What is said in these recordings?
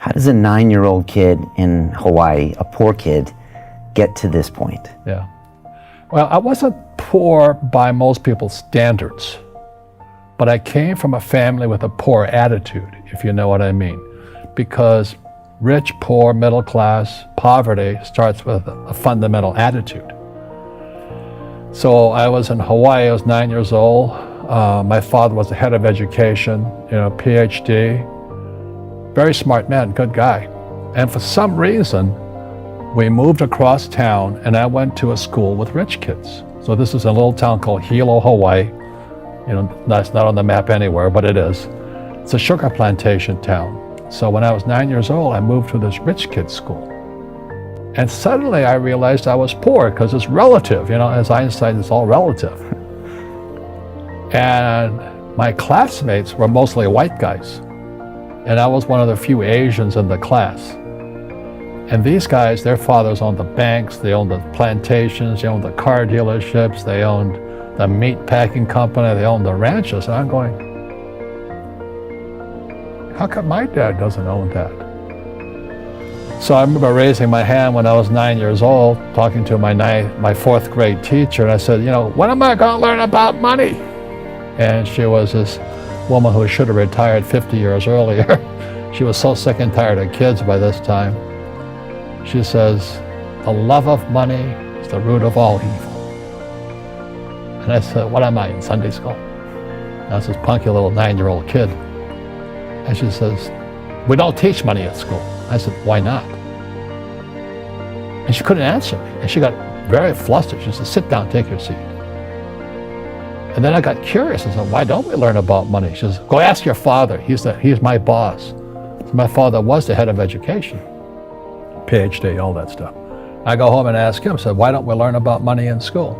How does a 9-year-old kid in Hawaii, a poor kid, get to this point? Yeah. Well, I wasn't poor by most people's standards, but I came from a family with a poor attitude, if you know what I mean. Because rich, poor, middle class, poverty starts with a fundamental attitude. So I was in Hawaii, I was 9 years old. My father was the head of education, PhD. Very smart man, good guy. And for some reason, we moved across town and I went to a school with rich kids. So this is a little town called Hilo, Hawaii. That's not on the map anywhere, but it is. It's a sugar plantation town. So when I was 9 years old, I moved to this rich kid's school. And suddenly I realized I was poor because it's relative, as Einstein, it's all relative. And my classmates were mostly white guys. And I was one of the few Asians in the class. And these guys, their fathers owned the banks, they owned the plantations, they owned the car dealerships, they owned the meat packing company, they owned the ranches. And I'm going, how come my dad doesn't own that? So I remember raising my hand when I was 9 years old, talking to my fourth grade teacher, and I said, when am I going to learn about money? And she was this woman who should have retired 50 years earlier. She was so sick and tired of kids by this time. She says, the love of money is the root of all evil. And I said, what am I, in Sunday school? And I was this punky little 9-year-old kid. And she says, we don't teach money at school. I said, why not? And she couldn't answer me. And she got very flustered. She said, sit down, take your seat. And then I got curious and said, why don't we learn about money? She says, go ask your father. He's my boss. So my father was the head of education, PhD, all that stuff. I go home and ask him, said, why don't we learn about money in school?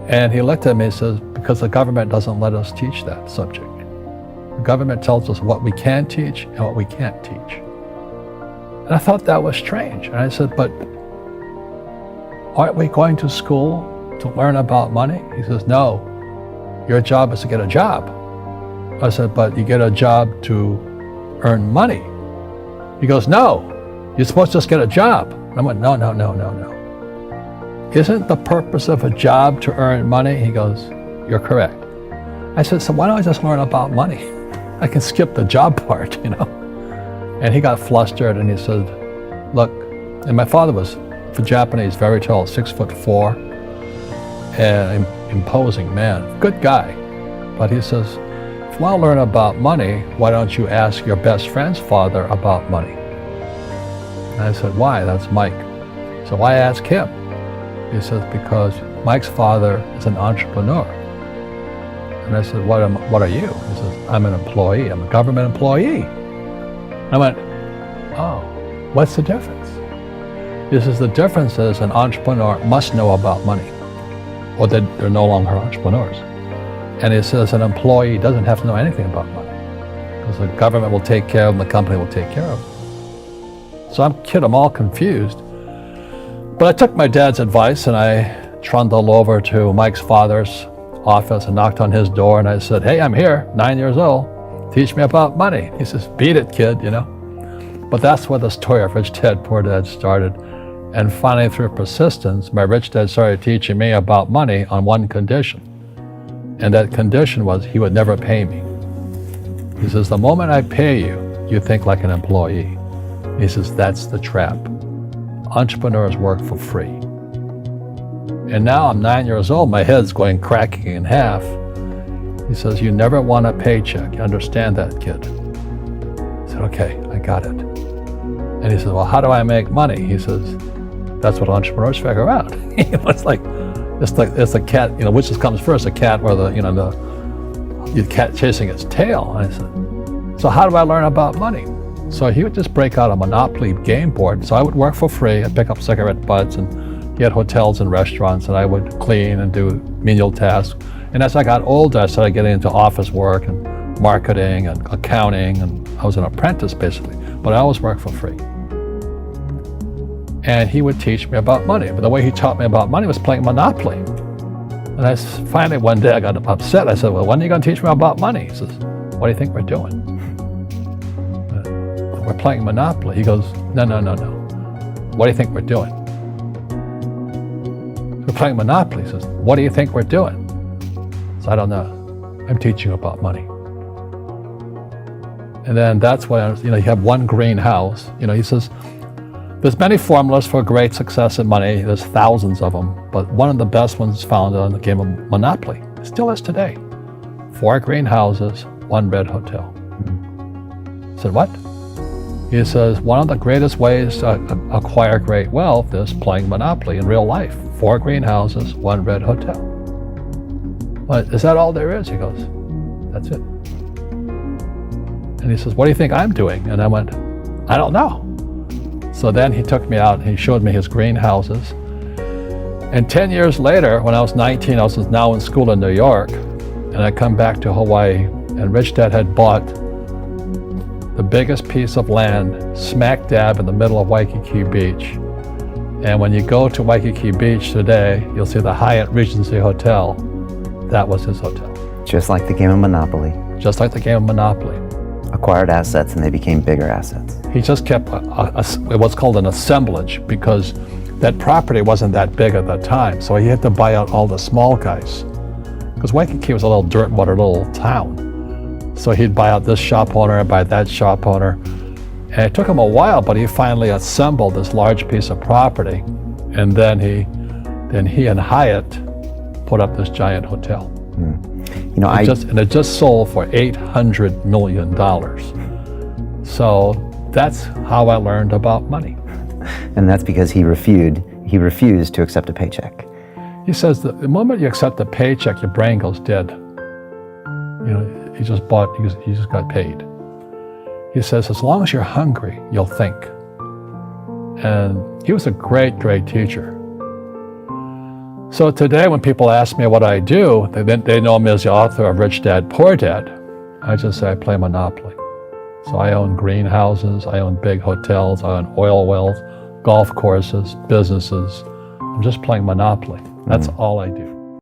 And he looked at me and says, because the government doesn't let us teach that subject. The government tells us what we can teach and what we can't teach. And I thought that was strange. And I said, but aren't we going to school to learn about money? He says, no, your job is to get a job. I said, but you get a job to earn money. He goes, no, you're supposed to just get a job. And I went, no. Isn't the purpose of a job to earn money? He goes, you're correct. I said, so why don't I just learn about money? I can skip the job part, And he got flustered and he said, look, and my father was, for Japanese, very tall, 6'4", an imposing man, good guy. But he says, if you want to learn about money, why don't you ask your best friend's father about money? And I said, why? That's Mike. So why ask him? He says, because Mike's father is an entrepreneur. And I said, what are you? He says, I'm an employee. I'm a government employee. I went, oh, what's the difference? He says, the difference is an entrepreneur must know about money, or they're no longer entrepreneurs. And he says an employee doesn't have to know anything about money, because the government will take care of them, the company will take care of them. So I'm all confused. But I took my dad's advice and I trundled over to Mike's father's office and knocked on his door and I said, hey, I'm here, 9 years old. Teach me about money. He says, beat it, kid, But that's where the story of Rich Dad, Poor Dad started. And finally, through persistence, my rich dad started teaching me about money on one condition. And that condition was he would never pay me. He says, the moment I pay you, you think like an employee. He says, that's the trap. Entrepreneurs work for free. And now I'm 9 years old, my head's going cracking in half. He says, you never want a paycheck. You understand that, kid? I said, okay, I got it. And he says, well, how do I make money? He says, that's what entrepreneurs figure out. It's like the cat, which comes first, the cat or the cat chasing its tail. And I said, so how do I learn about money? So he would just break out a Monopoly game board. So I would work for free and pick up cigarette butts and get hotels and restaurants, and I would clean and do menial tasks. And as I got older, I started getting into office work and marketing and accounting, and I was an apprentice basically, but I always worked for free. And he would teach me about money, but the way he taught me about money was playing Monopoly. And finally one day I got upset. I said, well, when are you going to teach me about money? He says, what do you think we're doing? we're playing Monopoly. He goes, no. What do you think we're doing? We're playing Monopoly. He says, what do you think we're doing? So I don't know. I'm teaching you about money. And then that's when, you have one greenhouse. He says, there's many formulas for great success in money. There's thousands of them, but one of the best ones found on the game of Monopoly. It still is today. 4 greenhouses, 1 red hotel. I said, what? He says, one of the greatest ways to acquire great wealth is playing Monopoly in real life. 4 greenhouses, 1 red hotel. Well, is that all there is? He goes, that's it. And he says, what do you think I'm doing? And I went, I don't know. So then he took me out and he showed me his greenhouses. And 10 years later, when I was 19, I was now in school in New York, and I come back to Hawaii, and Rich Dad had bought the biggest piece of land smack dab in the middle of Waikiki Beach. And when you go to Waikiki Beach today, you'll see the Hyatt Regency Hotel. That was his hotel. Just like the game of Monopoly. Just like the game of Monopoly. Acquired assets and they became bigger assets. He just kept what's called an assemblage, because that property wasn't that big at that time. So he had to buy out all the small guys. Because Waikiki was a little dirt water little town. So he'd buy out this shop owner and buy that shop owner. And it took him a while, but he finally assembled this large piece of property. And then he and Hyatt put up this giant hotel. It just sold for $800 million. So that's how I learned about money. And that's because he refused to accept a paycheck. He says that the moment you accept a paycheck, your brain goes dead. He just got paid. He says, as long as you're hungry, you'll think. And he was a great, great teacher. So today when people ask me what I do, they know me as the author of Rich Dad, Poor Dad. I just say I play Monopoly. So I own greenhouses, I own big hotels, I own oil wells, golf courses, businesses. I'm just playing Monopoly. That's all I do.